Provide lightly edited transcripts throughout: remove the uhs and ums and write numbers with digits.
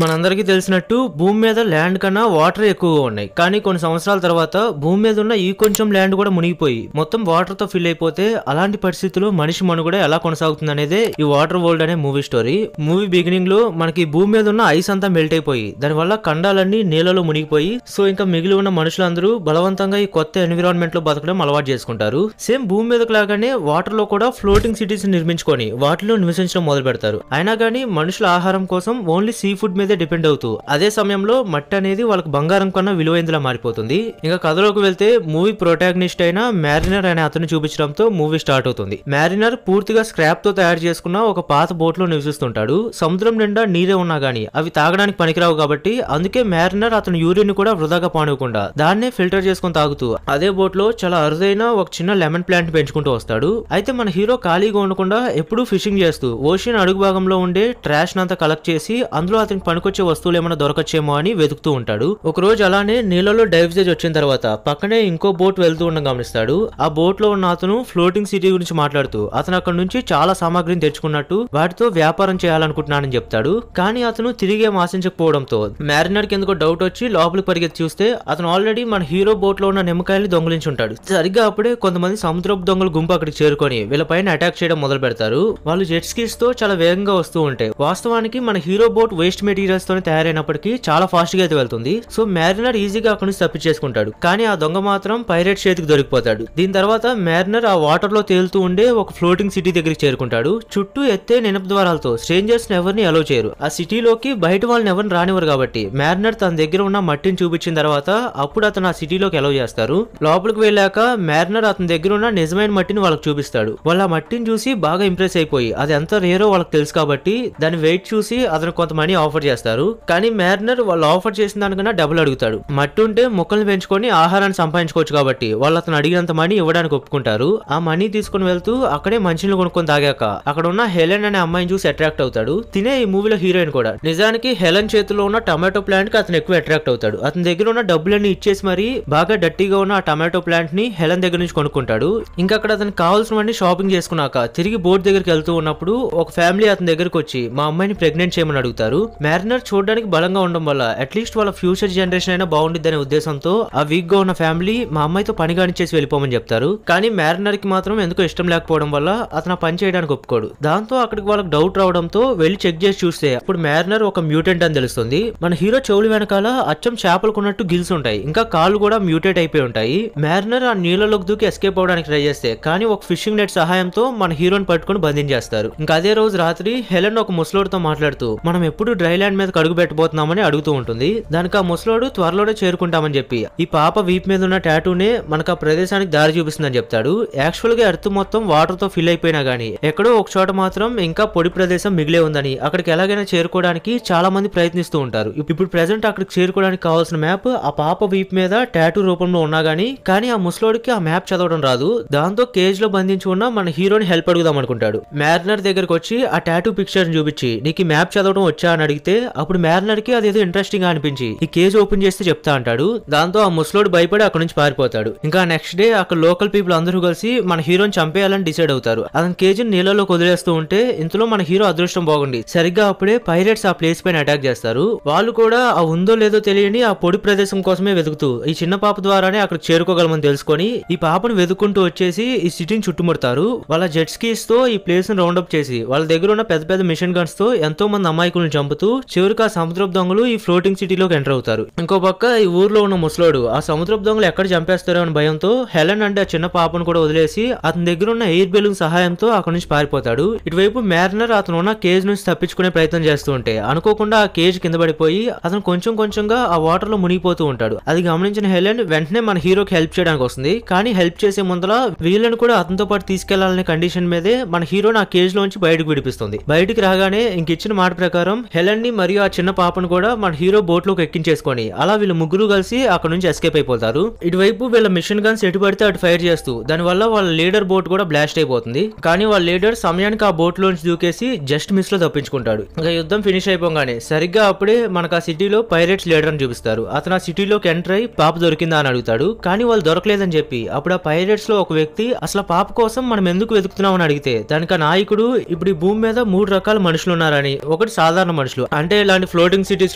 మనందరికీ తెలిసినట్టు భూమి మీద ల్యాండ్ కన్నా వాటర్ ఎక్కువగా ఉన్నాయి. కానీ కొన్ని సంవత్సరాల తర్వాత భూమి మీద ఉన్న ఈ కొంచెం ల్యాండ్ కూడా మునిగిపోయి మొత్తం వాటర్ తో ఫిల్ అయిపోతే అలాంటి పరిస్థితుల్లో మనిషి మనుగడ ఎలా కొనసాగుతుంది అనేదే ఈ వాటర్ వరల్డ్ అనే మూవీ స్టోరీ. మూవీ బిగినింగ్ లో మనకి భూమి మీద ఉన్న ఐస్ అంతా మెల్ట్ అయిపోయి దానివల్ల ఖండాలన్నీ నీళ్ళలో మునిగిపోయి సో ఇంకా మిగిలి ఉన్న మనుషులందరూ బలవంతంగా ఈ కొత్త ఎన్విరాన్మెంట్ లో బతకడం అలవాటు చేసుకుంటారు. సేమ్ భూమి మీదకి లాగానే వాటర్ లో కూడా ఫ్లోటింగ్ సిటీస్ నిర్మించుకొని వాటిలో నివసించడం మొదలు పెడతారు. అయినా కానీ మనుషుల ఆహారం కోసం ఓన్లీ సీ ఫుడ్ మీద డిపెండ్ అవుతూ అదే సమయంలో మట్టి అనేది వాళ్ళకి బంగారం కన్నా విలువైందిలా మారిపోతుంది. ఇంకా కథలోకి వెళ్తే మూవీ ప్రొటాగనిస్ట్ అయిన మ్యారినర్ అనే అతను చూపించడంతో మూవీ స్టార్ట్ అవుతుంది. మ్యారినర్ పూర్తిగా స్క్రాప్ తో తయారు చేసుకున్న ఒక పాత బోట్ లో నివసిస్తుంటాడు. సముద్రం నిండా నీరే ఉన్నా గానీ అవి తాగడానికి పనికిరావు కాబట్టి అందుకే మ్యారినర్ అతను యూరిన్ కూడా వృధాగా పానివ్వకుండా దాన్నే ఫిల్టర్ చేసుకుని తాగుతూ అదే బోట్ లో చాలా అరుదైన ఒక చిన్న లెమన్ ప్లాంట్ పెంచుకుంటూ వస్తాడు. అయితే మన హీరో ఖాళీగా ఉండకుండా ఎప్పుడూ ఫిషింగ్ చేస్తూ ఓషన్ అడుగు భాగంలో ఉండే ట్రాష్ నంతా కలెక్ట్ చేసి అందులో అతనికి పనికొచ్చే వస్తువులు ఏమైనా దొరకచ్చేమో అని వెతుకుతూ ఉంటాడు. ఒక రోజు అలానే నీళ్ళలో డైవ్ చేసి వచ్చిన తర్వాత పక్కనే ఇంకో బోట్ వెళ్తూ ఉండడం గమనిస్తాడు. ఆ బోట్ లో ఉన్న అతను ఫ్లోటింగ్ సిటీ గురించి మాట్లాడుతూ అతను అక్కడ నుంచి చాలా సామాగ్రిని తెచ్చుకున్నట్టు వాటితో వ్యాపారం చేయాలనుకుంటున్నానని చెప్తాడు. కానీ అతను తిరిగి ఆశించకపోవడంతో మ్యారినర్ కి ఎందుకో డౌట్ వచ్చి లోపలికి పరిగెత్తి చూస్తే అతను ఆల్రెడీ మన హీరో బోట్ లో ఉన్న నిమ్మకాయలు దొంగిలించి ఉంటాడు. సరిగ్గా అప్పుడే కొంతమంది సముద్రపు దొంగల గుంపు అక్కడికి చేరుకొని వీళ్ళపైన అటాక్ చేయడం మొదలు పెడతారు. వాళ్ళు జెట్ స్కీస్ తో చాలా వేగంగా వస్తూ ఉంటాయి. వాస్తవానికి మన హీరో బోట్ వేస్ట్ మెటీరియల్స్ తోనే తయారైనప్పటికీ చాలా ఫాస్ట్ గా అయితే వెళ్తుంది. సో మ్యారినర్ ఈజీగా అక్కడి నుంచి తప్పించేసుకుంటాడు. కానీ ఆ దొంగ మాత్రం పైరేట్ చేతికి దొరికిపోతాడు. దీని తర్వాత మ్యారినర్ ఆ వాటర్ లో తేలుతూ ఉండే ఒక ఫ్లోటింగ్ సిటీ దగ్గరికి చేరుకుంటాడు. చుట్టూ ఎత్తైన ఇనుప ద్వారాలతో స్ట్రేంజర్స్ ఎవరిని అలో చేయరు. ఆ సిటీలోకి బయట వాళ్ళని ఎవరిని రానివ్వరు కాబట్టి మ్యారినర్ తన దగ్గర ఉన్న మట్టిని చూపించిన తర్వాత అప్పుడు అతను ఆ సిటీలోకి అలో చేస్తారు. లోపలికి వెళ్ళాక మ్యారినర్ అతని దగ్గర ఉన్న నిజమైన మట్టిని వాళ్ళకి చూపిస్తాడు. వాళ్ళు ఆ మట్టిని చూసి బాగా ఇంప్రెస్ అయిపోయి అది ఎంత రేరో వాళ్ళకి తెలుసు కాబట్టి దాని వెయిట్ చూసి అతను కొంత మనీ ఆఫర్ చేస్తారు. కానీ మ్యారినర్ వాళ్ళు ఆఫర్ చేసిన దానికన్నా డబుల్ అడుగుతాడు. మట్టి ఉంటే మొక్కల్ని పెంచుకొని ఆహారాన్ని సంపాదించుకోవచ్చు కాబట్టి వాళ్ళు అతను అడిగినంత మనీ ఇవ్వడానికి ఒప్పుకుంటారు. ఆ మనీ తీసుకుని వెళ్తూ అక్కడే మంచిని కొనుక్కొని తాగాక అక్కడ ఉన్న హెలెన్ అనే అమ్మాయిని చూసి అట్రాక్ట్ అవుతాడు. తినే ఈ మూవీలో హీరోయిన్ కూడా. నిజానికి హెలెన్ చేతిలో ఉన్న టమాటో ప్లాంట్ కి అతను ఎక్కువ అట్రాక్ట్ అవుతాడు. అతని దగ్గర ఉన్న డబ్బులన్నీ ఇచ్చేసి మరి బాగా డట్టీగా ఉన్న ఆ టమాటో ప్లాంట్ ని హెలెన్ దగ్గర నుంచి కొనుక్కుంటాడు. ఇంకా అక్కడ అతనికి కావాల్సినవన్నీ షాపింగ్ చేసుకున్నాక తిరిగి బోట్ దగ్గరికి వెళ్తూ ఉన్నప్పుడు ఒక ఫ్యామిలీ అతని దగ్గరకు వచ్చి మా అమ్మాయిని ప్రెగ్నెంట్ చేయమని అడుగుతారు. మ్యారినర్ చూడడానికి బలంగా ఉండడం వల్ల అట్లీస్ట్ వాళ్ళ ఫ్యూచర్ జనరేషన్ అయినా బాగుండిద్ది అనే ఉద్దేశంతో ఆ వీక్ గా ఉన్న ఫ్యామిలీ మా అమ్మాయితో పని కానిచ్చేసి వెళ్ళిపోమని చెప్తారు. కానీ మ్యారినర్ కి మాత్రం ఎందుకో ఇష్టం లేకపోవడం వల్ల అతను పని చేయడానికి ఒప్పుకోడు. దాంతో అక్కడికి వాళ్ళకి డౌట్ రావడంతో వెళ్లి చెక్ చేసి చూస్తే అప్పుడు మ్యారినర్ ఒక మ్యూటెంట్ అని తెలుస్తుంది. మన హీరో చెవులు వెనకాల అచ్చం చేపలకున్నట్టు గిల్స్ ఉంటాయి. ఇంకా కాళ్ళు కూడా మ్యూటేట్ అయిపోయి ఉంటాయి. మ్యారినర్ ఆ నీళ్ళలోకి దూకి ఎస్కేప్ అవడానికి ట్రై చేస్తే కానీ ఒక ఫిషింగ్ నెట్ సహాయంతో మన హీరోని పట్టుకుని బంధించేస్తారు. ఇంకా అదే రోజు రాత్రి హెలెన్ ఒక ముసలోడితో మాట్లాడుతూ మనం ఎప్పుడు డ్రై ల్యాండ్ మీద అడుగు పెట్టబోతున్నామని అడుగుతూ ఉంటుంది. దానికి ఆ ముసలోడు త్వరలోనే చేరుకుంటామని చెప్పి ఈ పాప వీప్ మీద ఉన్న టాటూనే మనకు ఆ ప్రదేశానికి దారి చూపిస్తుందని చెప్తాడు. యాక్చువల్ గా ఎర్త్ మొత్తం వాటర్ తో ఫిల్ అయిపోయినా గానీ ఎక్కడో ఒక చోట మాత్రం ఇంకా పొడి ప్రదేశం మిగిలే ఉందని అక్కడికి ఎలాగైనా చేరుకోవడానికి చాలా మంది ప్రయత్నిస్తూ ఉంటారు. ఇప్పుడు ప్రెసెంట్ అక్కడికి చేరుకోవడానికి కావాల్సిన మ్యాప్ ఆ పాప వీప్ మీద టాటూ రూపంలో ఉన్నా కానీ ఆ ముసలోడికి ఆ మ్యాప్ చదవడం రాదు. దాంతో కేజ్ లో బంధించి ఉన్న మన హీరోని హెల్ప్ అడుగుదాం అనుకుంటాడు. మ్యారినర్ దగ్గరకు వచ్చి ఆ టాటూ పిక్చర్ చూపించి నీకు మ్యాప్ చదవడం వచ్చా అని అడిగితే అప్పుడు మ్యారినర్ కి అదేదో ఇంట్రెస్టింగ్ గా అనిపించి ఈ కేజ్ ఓపెన్ చేస్తే చెప్తా అంటాడు. దాంతో ఆ ముసలోడు భయపడి అక్కడ నుంచి పారిపోతాడు. ఇంకా నెక్స్ట్ డే అక్కడ లోకల్ పీపుల్ అందరూ కలిసి మన హీరోని చంపేయాలని డిసైడ్ అవుతారు. అతని కేజ్ నీళ్ళలో వదిలేస్తూ ఉంటే ఇంతలో మన హీరో అదృష్టం బాగుండి సరిగ్గా అప్పుడే పైరేట్స్ ఆ ప్లేస్ పైన అటాక్ చేస్తారు. వాళ్ళు కూడా ఆ ఉందో లేదో తెలియని ఆ పొడి ప్రదేశం కోసమే వెతుకుతూ ఈ చిన్న పాప ద్వారానే అక్కడ చేరుకోగలమని తెలుసుకొని ఈ పాపను వెతుక్కుంటూ వచ్చేసి ఈ సిటీని చుట్టుముడతారు. వాళ్ళ జెట్ స్కీస్ తో ఈ ప్లేస్ ని రౌండప్ చేసి వాళ్ళ దగ్గర ఉన్న పెద్ద పెద్ద మిషన్ గన్స్ తో ఎంతో మంది అమాయకులను చంపుతూ చివరికి ఆ సముద్రపు దొంగలు ఈ ఫ్లోటింగ్ సిటీలోకి ఎంటర్ అవుతారు. ఇంకో పక్క ఈ ఊర్లో ఉన్న ముసలోడు ఆ సముద్రపు దొంగలు ఎక్కడ చంపేస్తారో అని భయంతో హెలెన్ అంటే ఆ చిన్న పాపను కూడా వదిలేసి అతని దగ్గర ఉన్న ఎయిర్ బెలూన్ సహాయంతో అక్కడి నుంచి పారిపోతాడు. ఇటువైపు మ్యారినర్ అతను ఉన్న కేజ్ నుంచి తప్పించుకునే ప్రయత్నం చేస్తూ ఉంటే అనుకోకుండా ఆ కేజ్ కింద పడిపోయి అతను కొంచెం కొంచెంగా ఆ వాటర్ లో మునిగిపోతూ ఉంటాడు. అది గమనించిన హెలెన్ వెంటనే మన హీరోకి హెల్ప్ చేయడానికి వస్తుంది. కానీ హెల్ప్ చేసే ముందర వీళ్ళని కూడా అతనితో పాటు తీసుకెళ్లాలనే కండిషన్ మీదే మన హీరోని ఆ కేజ్ లోంచి బయటకు విడిపిస్తుంది. బయటికి రాగానే ఇంకిచ్చిన మాట ప్రకారం హెలెన్ ని మరియు ఆ చిన్న పాపను కూడా మన హీరో బోట్ లోకి ఎక్కించేసుకొని అలా వీళ్ళు ముగ్గురు కలిసి అక్కడ నుంచి ఎస్కేప్ అయిపోతారు. ఇటువైపు వీళ్ళ మిషన్ గన్స్ ఎటు పడితే అటు ఫైర్ చేస్తూ దానివల్ల వాళ్ళ లీడర్ బోట్ కూడా బ్లాస్ట్ అయిపోతుంది. కానీ వాళ్ళ లీడర్ సమయానికి ఆ బోట్ లోంచి దూకేసి జస్ట్ మిస్ లో తప్పించుకుంటాడు. ఇంకా యుద్ధం ఫినిష్ అయిపోగానే సరిగ్గా అప్పుడే మనకు ఆ సిటీలో పైరేట్స్ లీడర్ అని చూపిస్తారు. అతను ఆ సిటీలోకి ఎంటర్ అయి పాప దొరికిందా అని అడుగుతాడు. కానీ వాళ్ళు దొరకలేదని చెప్పి అప్పుడు ఆ పైరేట్స్ లో ఒక వ్యక్తి అసలు పాప కోసం మనం ఎందుకు వెతుకుతున్నామని అడిగితే దానికి ఆ నాయకుడు ఇప్పుడు ఈ భూమి మీద 3 రకాల మనుషులు ఉన్నారని, ఒకటి సాధారణ మనుషులు అంటే అంటే ఇలాంటి ఫ్లోటింగ్ సిటీస్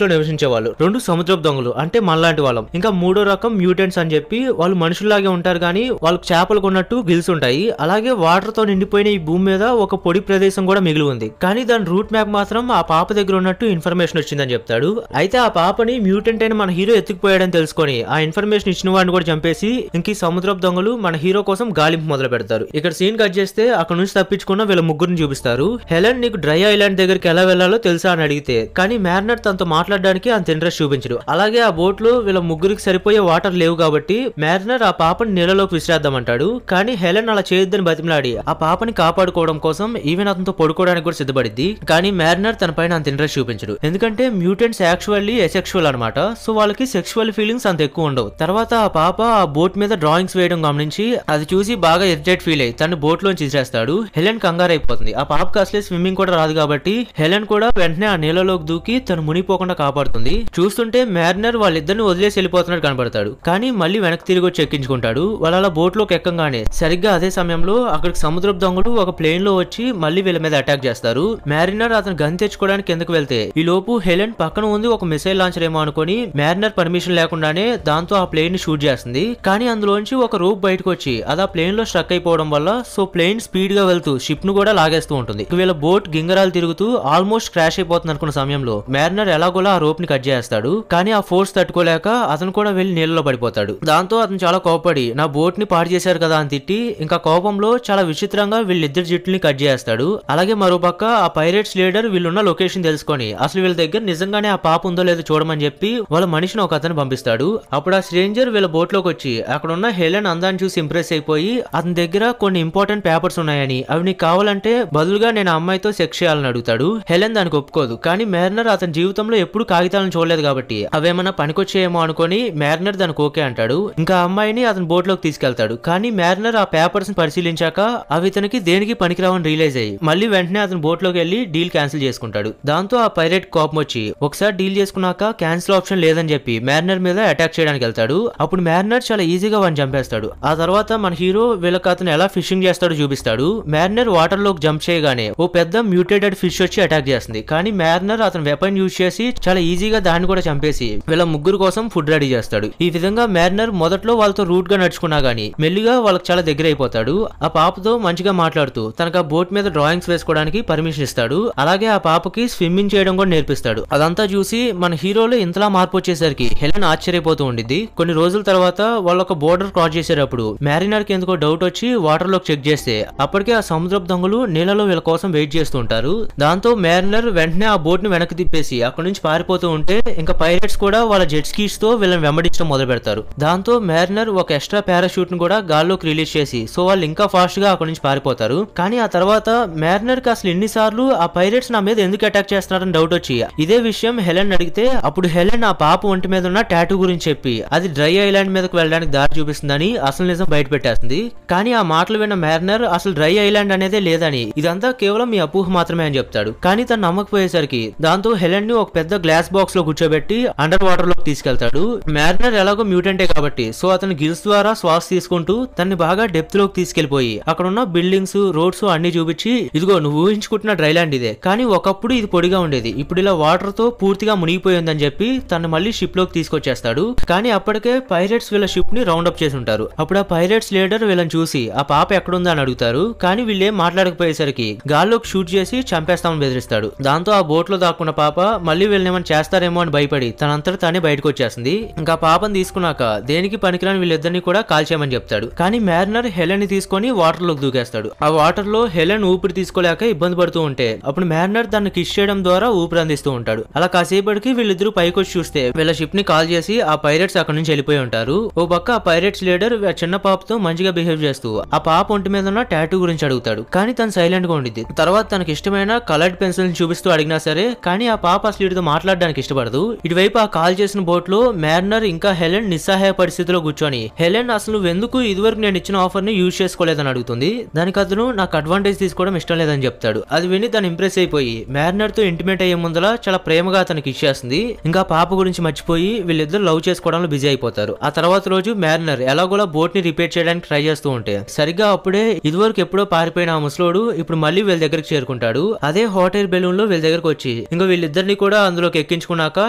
లో నివసించే వాళ్ళు. 2 సముద్రపు దొంగలు అంటే మనలాంటి వాళ్ళం. ఇంకా 3వ రకం మ్యూటెంట్స్ అని చెప్పి వాళ్ళు మనుషుల్లాగే ఉంటారు కానీ వాళ్ళకి చేపలకు ఉన్నట్టు గిల్స్ ఉంటాయి. అలాగే వాటర్ తో నిండిపోయిన ఈ భూమి మీద ఒక పొడి ప్రదేశం కూడా మిగిలి ఉంది. కానీ దాని రూట్ మ్యాప్ మాత్రం ఆ పాప దగ్గర ఉన్నట్టు ఇన్ఫర్మేషన్ వచ్చిందని చెప్తాడు. అయితే ఆ పాపని మ్యూటెంట్ అయిన మన హీరో ఎత్తుకుపోయాడని తెలుసుకొని ఆ ఇన్ఫర్మేషన్ ఇచ్చిన వాడిని కూడా చంపేసి ఇంక ఈ సముద్రపు దొంగలు మన హీరో కోసం గాలింపు మొదలు పెడతారు. ఇక్కడ సీన్ కట్ చేస్తే అక్కడ నుంచి తప్పించుకున్న వీళ్ళ ముగ్గురిని చూపిస్తారు. హెలెన్ నీకు డ్రై ఐలాండ్ దగ్గరికి ఎలా వెళ్లాలో తెలుసా అని అడిగితే కానీ మ్యారినర్ తనతో మాట్లాడడానికి అంత ఇంట్రెస్ట్ చూపించడు. అలాగే ఆ బోట్ లో వీళ్ళ ముగ్గురికి సరిపోయే వాటర్ లేవు కాబట్టి మ్యారినర్ ఆ పాపని నీళ్ళలోకి విసిరేద్దామంటాడు. కానీ హెలెన్ అలా చేయొద్దని బతిమలాడి ఆ పాపని కాపాడుకోవడం కోసం ఈవెన్ అతనితో పడుకోవడానికి కూడా సిద్ధపడింది. కానీ మ్యారినర్ తన పైన అంత ఇంట్రెస్ట్ చూపించడు. ఎందుకంటే మ్యూటెంట్స్ యాక్చువల్లీ ఎసెక్షువల్ అనమాట. సో వాళ్ళకి సెక్షువల్ ఫీలింగ్స్ అంత ఎక్కువ ఉండవు. తర్వాత ఆ పాప ఆ బోట్ మీద డ్రాయింగ్స్ వేయడం గమనించి అది చూసి బాగా ఇరిటేట్ ఫీల్ అయ్యి తన బోట్ లోంచి తీసేస్తాడు. హెలెన్ కంగారు అయిపోతుంది. ఆ పాపకి అసలే స్విమ్మింగ్ కూడా రాదు కాబట్టి హెలెన్ కూడా వెంటనే ఆ నీళ్ళలోకి దూకి తను మునిగిపోకుండా కాపాడుతుంది. చూస్తుంటే మ్యారినర్ వాళ్ళిద్దరిని వదిలేసి వెళ్ళిపోతున్నట్టు కనబడతాడు. కానీ మళ్ళీ వెనక్కి తిరిగి వచ్చి ఎక్కించుకుంటాడు. వాళ్ళ అలా బోట్ లోకి ఎక్కంగానే సరిగ్గా అదే సమయంలో అక్కడికి సముద్రపు దొంగలు ఒక ప్లేన్ లో వచ్చి మళ్ళీ వీళ్ళ మీద అటాక్ చేస్తారు. మ్యారినర్ అతను గన్ తెచ్చుకోవడానికి కిందకు వెళ్తే ఈ లోపు హెలెన్ పక్కన ఉంది ఒక మిసైల్ లాంచర్ ఏమో అనుకుని మ్యారినర్ పర్మిషన్ లేకుండానే దాంతో ఆ ప్లేన్ ని షూట్ చేస్తుంది. కానీ అందులోంచి ఒక రోప్ బయటకు వచ్చి అది ఆ ప్లేన్ లో స్ట్రక్ అయిపోవడం వల్ల సో ప్లేన్ స్పీడ్ గా వెళ్తూ షిప్ ను కూడా లాగేస్తూ ఉంటుంది. వీళ్ళ బోట్ గింగరాలు తిరుగుతూ ఆల్మోస్ట్ క్రాష్ అయిపోతుంది అనుకున్న సమయంలో మ్యారినర్ ఎలాగోలా ఆ రోప్ ని కట్ చేస్తాడు. కానీ ఆ ఫోర్స్ తట్టుకోలేక అతను కూడా వెళ్లి నీళ్ళలో పడిపోతాడు. దాంతో అతను చాలా కోపపడి నా బోట్ ని పాడు చేశారు కదా అని తిట్టి ఇంకా కోపంలో చాలా విచిత్రంగా వీళ్ళిద్దరు జుట్టుని కట్ చేస్తాడు. అలాగే మరోపక్క ఆ పైరేట్స్ లీడర్ వీళ్ళున్న లొకేషన్ తెలుసుకొని అసలు వీళ్ళ దగ్గర నిజంగానే ఆ పాప ఉందో లేదో చూడమని చెప్పి వాళ్ళ మనిషిని ఒక అతను పంపిస్తాడు. అప్పుడు ఆ స్ట్రేంజర్ వీళ్ళ బోట్ లోకి వచ్చి అక్కడ ఉన్న హెలెన్ అందాన్ని చూసి ఇంప్రెస్ అయిపోయి అతని దగ్గర కొన్ని ఇంపార్టెంట్ పేపర్స్ ఉన్నాయని అవి నీకు కావాలంటే బదులుగా నేను అమ్మాయితో సెక్స్ చేయాలని అడుగుతాడు. హెలెన్ దానికి ఒప్పుకోదు. కానీ మ్యారినర్ అతని జీవితంలో ఎప్పుడు కాగితాలను చూడలేదు కాబట్టి అవేమన్నా పనికొచ్చేయేమో అనుకుని మ్యారినర్ దానికి ఓకే అంటాడు. ఇంకా అమ్మాయిని అతని బోట్ లోకి తీసుకెళ్తాడు. కానీ మ్యారినర్ ఆ పేపర్స్ ని పరిశీలించాక అవి ఇతనికి దేనికి పనికిరావని రియలైజ్ అయ్యి మళ్ళీ వెంటనే అతని బోట్ లోకి వెళ్లి డీల్ క్యాన్సిల్ చేసుకుంటాడు. దాంతో ఆ పైరేట్ కోపం వచ్చి ఒకసారి డీల్ చేసుకున్నాక క్యాన్సిల్ ఆప్షన్ లేదని చెప్పి మ్యారినర్ మీద అటాక్ చేయడానికి వెళ్తాడు. అప్పుడు మ్యారినర్ చాలా ఈజీగా వాడిని చంపేస్తాడు. ఆ తర్వాత మన హీరో వీళ్ళకి అతను ఎలా ఫిషింగ్ చేస్తాడో చూపిస్తాడు. మ్యారినర్ వాటర్ లోకి జంప్ చేయగానే ఓ పెద్ద మ్యూటేటెడ్ ఫిష్ వచ్చి అటాక్ చేస్తుంది. కానీ మ్యారినర్ అతను వెపన్ యూజ్ చేసి చాలా ఈజీగా దాన్ని కూడా చంపేసి వీళ్ళ ముగ్గురు కోసం ఫుడ్ రెడీ చేస్తాడు. ఈ విధంగా మ్యారినర్ మొదట్లో వాళ్ళతో రూట్ గా నడుచుకున్నా గానీ మెల్లిగా వాళ్ళకి చాలా దగ్గర అయిపోతాడు. ఆ పాపతో మంచిగా మాట్లాడుతూ తనకు ఆ బోట్ మీద డ్రాయింగ్స్ వేసుకోవడానికి పర్మిషన్ ఇస్తాడు. అలాగే ఆ పాపకి స్విమ్మింగ్ చేయడం కూడా నేర్పిస్తాడు. అదంతా చూసి మన హీరోలో ఇంతలా మార్పు వచ్చేసరికి హెలెన్ ఆశ్చర్యపోతూ ఉండిద్ది. కొన్ని రోజుల తర్వాత వాళ్ళు ఒక బోర్డర్ క్రాస్ చేసేటప్పుడు మ్యారినర్ కి ఎందుకో డౌట్ వచ్చి వాటర్ లోకి చెక్ చేస్తే అప్పటికే ఆ సముద్రపు దొంగలు నీళ్ళలో వీళ్ళ కోసం వెయిట్ చేస్తూ ఉంటారు. దాంతో మ్యారినర్ వెంటనే ఆ బోట్ ని వెనక్కి తిప్పేసి అక్కడ నుంచి పారిపోతూ ఉంటే ఇంకా పైరేట్స్ కూడా వాళ్ళ జెట్ స్కీస్ తో వీళ్ళని వెంబడించడం మొదలు పెడతారు. దాంతో మ్యారినర్ ఒక ఎక్స్ట్రా పారాషూట్ ను కూడా గాల్లోకి రిలీజ్ చేసి సో వాళ్ళు ఇంకా ఫాస్ట్ గా అక్కడ నుంచి పారిపోతారు. కానీ ఆ తర్వాత మ్యారినర్ కి అసలు ఎన్నిసార్లు ఆ పైరేట్స్ నా మీద ఎందుకు అటాక్ చేస్తున్నారని డౌట్ వచ్చి ఇదే విషయం హెలెన్ అడిగితే అప్పుడు హెలెన్ ఆ పాప ఒంటి మీద ఉన్న టాటూ గురించి చెప్పి అది డ్రై ఐలాండ్ మీదకి వెళ్ళడానికి దారి చూపిస్తుందని అసలు నిజం బయట పెట్టేస్తుంది. కానీ ఆ మాటలు విన్న మ్యారినర్ అసలు డ్రై ఐలాండ్ అనేదే లేదని ఇదంతా కేవలం మీ అపోహ మాత్రమే అని చెప్తాడు. కానీ తను నమ్మకపోయేసరికి దాంతో హెలెన్ ని ఒక పెద్ద గ్లాస్ బాక్స్ లో కూర్చోబెట్టి అండర్ వాటర్ లోకి తీసుకెళ్తాడు. మ్యారినర్ ఎలాగో మ్యూటెంటే కాబట్టి సో అతను గిల్స్ ద్వారా శ్వాస తీసుకుంటూ తన్ని బాగా డెప్త్ లోకి తీసుకెళ్లిపోయి అక్కడ ఉన్న బిల్డింగ్స్ రోడ్స్ అన్ని చూపించి ఇదిగో నువ్వు ఊహించుకుంటున్న డ్రైలాండ్ ఇదే కానీ ఒకప్పుడు ఇది పొడిగా ఉండేది ఇప్పుడు ఇలా వాటర్ తో పూర్తిగా మునిగిపోయిందని చెప్పి తను మళ్ళీ షిప్ లోకి తీసుకొచ్చేస్తాడు. కానీ అప్పటికే పైరేట్స్ వీళ్ళ షిప్ ని రౌండ్ అప్ చేసి ఉంటారు. అప్పుడు ఆ పైరేట్స్ లీడర్ వీళ్ళని చూసి ఆ పాప ఎక్కడుందా అని అడుగుతారు. కానీ వీళ్ళేం మాట్లాడకపోయేసరికి గాల్లోకి షూట్ చేసి చంపేస్తామని బెదిరిస్తాడు. దాంతో ఆ బోట్ లో దాక్కున్న పాప మళ్ళీ వీళ్ళని ఏమైనా చేస్తారేమో అని భయపడి తనంతట తానే బయటకు వచ్చేస్తుంది. ఇంకా పాపను తీసుకున్నాక దేనికి పనికిరాని వీళ్ళిద్దరిని కూడా కాల్చేయమని చెప్తాడు. కానీ మ్యారినర్ హెలెన్ ని తీసుకొని వాటర్ లోకి దూకేస్తాడు. ఆ వాటర్ లో హెలెన్ ఊపిరి తీసుకోలేక ఇబ్బంది పడుతూ ఉంటే అప్పుడు మ్యారినర్ దాన్ని కిస్ చేయడం ద్వారా ఊపిరి అందిస్తూ ఉంటాడు. అలా కాసేపటికి వీళ్ళిద్దరూ పైకి వచ్చి చూస్తే వీళ్ళ షిప్ ని కాల్ చేసి ఆ పైరేట్స్ అక్కడ నుంచి వెళ్ళిపోయి ఉంటారు. ఓ పక్క ఆ పైరేట్స్ లీడర్ చిన్న పాపతో మంచిగా బిహేవ్ చేస్తూ ఆ పాప ఒంటి మీద ఉన్న టాటూ గురించి అడుగుతాడు. కానీ తను సైలెంట్ గా ఉండిద్ది. తర్వాత తనకి ఇష్టమైన కలర్డ్ పెన్సిల్ ని చూపిస్తూ అడిగినా సరే కానీ ఆ పాప అసలు వీటితో మాట్లాడడానికి ఇష్టపడదు. ఇటువైపు ఆ కాల్ చేసిన బోట్ లో మ్యారినర్ ఇంకా హెలెన్ నిస్సహాయ పరిస్థితిలో కూర్చొని హెలెన్ అసలు నువ్వెందుకు ఇదివరకు నేను ఇచ్చిన ఆఫర్ ని యూజ్ చేసుకోలేదని అడుగుతుంది. దానికి అతను నాకు అడ్వాంటేజ్ తీసుకోవడం ఇష్టం లేదని చెప్తాడు. అది విని తను ఇంప్రెస్ అయిపోయి మ్యారినర్ తో ఇంటిమేట్ అయ్యే ముందల చాలా ప్రేమగా అతనికి ఇచ్చేస్తుంది. ఇంకా పాప గురించి మర్చిపోయి వీళ్ళిద్దరు లవ్ చేసుకోవడంలో బిజీ అయిపోతారు. ఆ తర్వాత రోజు మ్యారినర్ ఎలాగోలా బోట్ ని రిపేర్ చేయడానికి ట్రై చేస్తూ ఉంటే సరిగ్గా అప్పుడే ఇదివరకు ఎప్పుడో పారిపోయిన ఆ ముసలోడు ఇప్పుడు మళ్ళీ వీళ్ళ దగ్గరికి చేరుకుంటాడు. అదే హాట్ ఎయిర్ బెలూన్ లో వీళ్ళ దగ్గరకు వచ్చి ఇంకా ఇంకా వీళ్ళిద్దరిని కూడా అందులోకి ఎక్కించుకున్నాక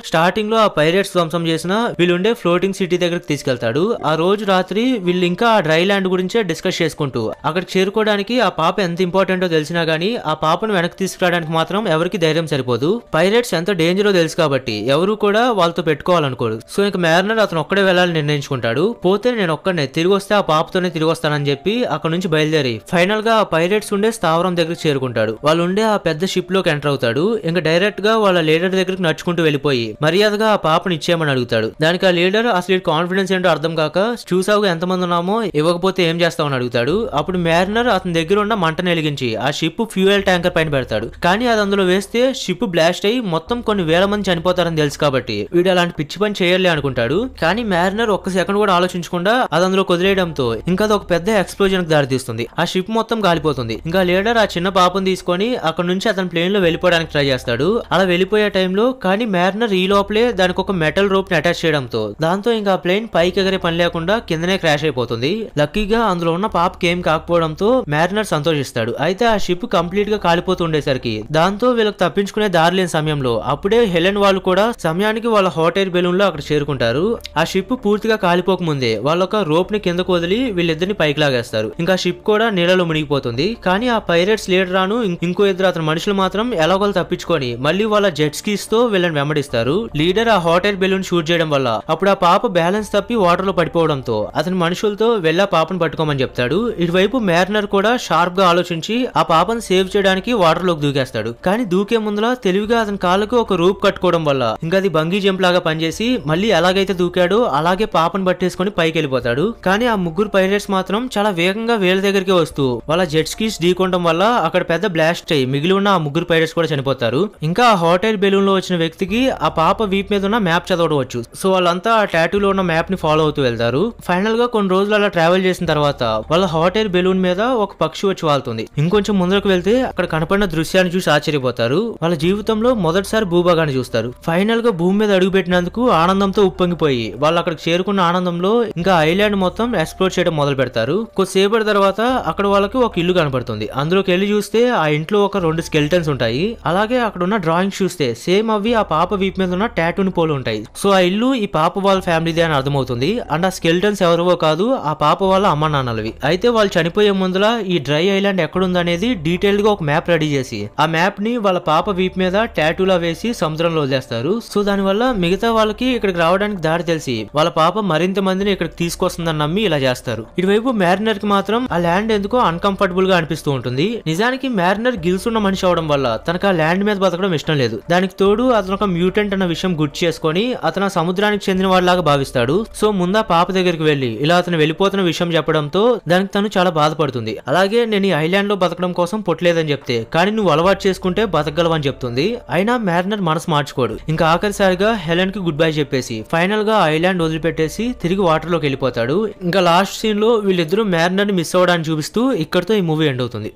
స్టార్టింగ్ లో ఆ పైరేట్స్ ధ్వంసం చేసిన వీళ్ళుండే ఫ్లోటింగ్ సిటీ దగ్గరకు తీసుకెళ్తాడు. ఆ రోజు రాత్రి వీళ్ళు ఇంకా ఆ డ్రై ల్యాండ్ గురించే డిస్కస్ చేసుకుంటూ అక్కడికి చేరుకోవడానికి ఆ పాప ఎంత ఇంపార్టెంటో తెలిసినా గానీ ఆ పాపను వెనక్కి తీసుకురావడానికి మాత్రం ఎవరికి ధైర్యం సరిపోదు. పైరేట్స్ ఎంత డేంజరో తెలుసు కాబట్టి ఎవరు కూడా వాళ్ళతో పెట్టుకోవాలనుకోరు. సో ఇంక మ్యారినర్ అతను ఒక్కడే వెళ్ళాలని నిర్ణయించుకుంటాడు. పోతే నేను ఒక్కడనే, తిరిగి వస్తే ఆ పాపతోనే తిరిగి వస్తానని చెప్పి అక్కడ నుంచి బయలుదేరి ఫైనల్ గా ఆ పైరేట్స్ ఉండే స్థావరం దగ్గరికి చేరుకుంటాడు. వాళ్ళు ఉండే ఆ పెద్ద షిప్ లోకి ఎంటర్ అవుతాడు. ఇంకా డైరెక్ట్ గా వాళ్ళ లీడర్ దగ్గరికి నడుచుకుంటూ వెళ్ళిపోయి మర్యాదగా ఆ పాపను ఇచ్చేయమని అడుగుతాడు. దానికి ఆ లీడర్ అసలు కాన్ఫిడెన్స్ ఏంటో అర్థం కాక చూసావుగా ఎంతమంది ఉన్నామో, ఇవ్వకపోతే ఏం చేస్తామని అడుగుతాడు. అప్పుడు మ్యారినర్ అతని దగ్గర ఉన్న మంటను వెలిగించి ఆ షిప్ ఫ్యూయల్ ట్యాంకర్ పైన పెడతాడు. కానీ అది అందులో వేస్తే షిప్ బ్లాస్ట్ అయ్యి మొత్తం కొన్ని వేల మంది చనిపోతారని తెలుసు కాబట్టి వీడు అలాంటి పిచ్చి పని చేయాలి అనుకుంటాడు. కానీ మ్యారినర్ ఒక్క సెకండ్ కూడా ఆలోచించకుండా అది అందులో వదిలేయడంతో ఇంకా అది ఒక పెద్ద ఎక్స్ప్లోజన్ కి దారితీస్తుంది. ఆ షిప్ మొత్తం కాలిపోతుంది. ఇంకా లీడర్ ఆ చిన్న పాపను తీసుకొని అక్కడ నుంచి అతని ప్లేన్ లో వెళ్ళిపోవడానికి ట్రై చేస్తాడు. అలా వెళ్ళిపోయే టైంలో కానీ మ్యారినర్ ఈ లోపలే దానికి ఒక మెటల్ రోప్ ని అటాచ్ చేయడంతో దాంతో ఇంకా ఆ ప్లేన్ పైకి ఎగరే పని లేకుండా కిందనే క్రాష్ అయిపోతుంది. లక్కీగా అందులో ఉన్న పాపకి ఏం కాకపోవడంతో మ్యారినర్ సంతోషిస్తాడు. అయితే ఆ షిప్ కంప్లీట్ గా కాలిపోతూ ఉండేసరికి దాంతో వీళ్ళకి తప్పించుకునే దారి లేని సమయంలో అప్పుడే హెలెన్ వాళ్ళు కూడా సమయానికి వాళ్ళ హాట్ ఎయిర్ బెలూన్ లో అక్కడ చేరుకుంటారు. ఆ షిప్ పూర్తిగా కాలిపోక ముందే వాళ్ళొక రోప్ ని కిందకు వదిలి వీళ్ళిద్దరిని పైకి లాగేస్తారు. ఇంకా షిప్ కూడా నీళ్ళలో మునిగిపోతుంది. కానీ ఆ పైరేట్స్ లీడర్ రాను ఇంకో ఇద్దరు అతని మనుషులు మాత్రం ఎలాగోలు తప్పించుకొని మళ్ళీ వాళ్ళ జెట్ స్కీస్ తో వీళ్ళని వెంబడిస్తారు. లీడర్ ఆ హాట్ ఎయిర్ బెలూన్ షూట్ చేయడం వల్ల అప్పుడు ఆ పాప బ్యాలెన్స్ తప్పి వాటర్ లో పడిపోవడంతో అతని మనుషులతో వెళ్ళి ఆ పాపను పట్టుకోమని చెప్తాడు. ఇటువైపు మ్యారినర్ కూడా షార్ప్ గా ఆలోచించి ఆ పాపను సేవ్ చేయడానికి వాటర్ లోకి దూకేస్తాడు. కానీ దూకే ముందులా తెలివిగా అతని కాళ్ళకు ఒక రూప్ కట్టుకోవడం వల్ల ఇంకా అది బంగీ జంప్ లాగా పనిచేసి మళ్ళీ ఎలాగైతే దూకాడో అలాగే పాపను పట్టేసుకుని పైకి వెళ్ళిపోతాడు. కానీ ఆ ముగ్గురు పైలట్స్ మాత్రం చాలా వేగంగా వీళ్ళ దగ్గరికి వస్తూ వాళ్ళ జెట్ స్కీస్ ఢీకొనడం వల్ల అక్కడ పెద్ద బ్లాస్ట్ అయ్యి మిగిలి ఉన్న ఆ ముగ్గురు పైలట్స్ కూడా చనిపోతారు. ఇంకా ఆ హాట్ ఎయిర్ బెలూన్ లో వచ్చిన వ్యక్తికి ఆ పాప వీప్ మీద ఉన్న మ్యాప్ చదవవచ్చు. సో వాళ్ళంతా ఆ టాటూలో ఉన్న మ్యాప్ ని ఫాలో అవుతూ వెళ్తారు. ఫైనల్ గా కొన్ని రోజులు అలా ట్రావెల్ చేసిన తర్వాత వాళ్ళ హాట్ ఎయిర్ బెలూన్ మీద ఒక పక్షి వచ్చి వాళ్తుంది. ఇంకొంచెం ముందుకు వెళ్తే అక్కడ కనపడిన దృశ్యాన్ని చూసి ఆశ్చర్యపోతారు. వాళ్ళ జీవితంలో మొదటిసారి భూభాగాన్ని చూస్తారు. ఫైనల్ గా భూమి మీద అడుగు పెట్టినందుకు ఆనందంతో ఉప్పొంగిపోయి వాళ్ళు అక్కడికి చేరుకున్న ఆనందంలో ఇంకా ఐలాండ్ మొత్తం ఎక్స్ప్లోర్ చేయడం మొదలు పెడతారు. కొద్దిసేపటి తర్వాత అక్కడ వాళ్ళకి ఒక ఇల్లు కనపడుతుంది. అందులోకి వెళ్ళి చూస్తే ఆ ఇంట్లో ఒక 2 స్కెల్టన్స్ ఉంటాయి. అలాగే అక్కడ ఉన్న డ్రాయింగ్స్ చూస్తే సేమ్ అవి ఆ పాప వీప్ మీద ఉన్న టాటూని పోలు ఉంటాయి. సో ఆ ఇల్లు ఈ పాప వాళ్ళ ఫ్యామిలీదే అని అర్థమవుతుంది. అండ్ ఆ స్కెల్టన్స్ ఎవరివో కాదు, ఆ పాప వాళ్ళ అమ్మ నాన్నలవి. అయితే వాళ్ళు చనిపోయే ముందులా ఈ డ్రై ఐలాండ్ ఎక్కడుందనేది డీటెయిల్ గా ఒక మ్యాప్ రెడీ చేసి ఆ మ్యాప్ ని వాళ్ళ పాప వీప్ మీద టాటూలా వేసి సముద్రంలో వదిలేస్తారు. సో దానివల్ల మిగతా వాళ్ళకి ఇక్కడికి రావడానికి దారి తెలిసి వాళ్ళ పాప మరింత మందిని ఇక్కడికి తీసుకొస్తుందని నమ్మి ఇలా చేస్తారు. ఇటువైపు మ్యారినర్ కి మాత్రం ఆ ల్యాండ్ ఎందుకో అన్కంఫర్టబుల్ గా అనిపిస్తూ ఉంటుంది. నిజానికి మ్యారినర్ గిల్స్ ఉన్న మనిషి అవడం వల్ల తనకు ఆ ల్యాండ్ మీద బతకడం ఇష్టం లేదు. దానికి తోడు అతను ఒక మ్యూటెంట్ అన్న విషయం గుర్తు చేసుకొని అతను సముద్రానికి చెందిన వాడిలాగా భావిస్తాడు. సో ముందా పాప దగ్గరికి వెళ్లి ఇలా అతను వెళ్ళిపోతున్న విషయం చెప్పడంతో దానికి తను చాలా బాధపడుతుంది. అలాగే నేను ఈ ఐలాండ్ లో బతకడం కోసం పుట్టలేదని చెప్తే కానీ నువ్వు అలవాటు చేసుకుంటే బతకగలవని చెప్తుంది. అయినా మ్యారినర్ మనసు మార్చుకోడు. ఇంకా ఆఖరిసారిగా హెలెన్ కి గుడ్ బై చెప్పేసి ఫైనల్ గా ఐలాండ్ వదిలిపెట్టేసి తిరిగి వాటర్ లోకి వెళ్ళిపోతాడు. ఇంకా లాస్ట్ సీన్ లో వీళ్ళిద్దరూ మ్యారినర్ ని మిస్ అవ్వడానికి చూపిస్తూ ఇక్కడితో ఈ మూవీ ఎండ్ అవుతుంది.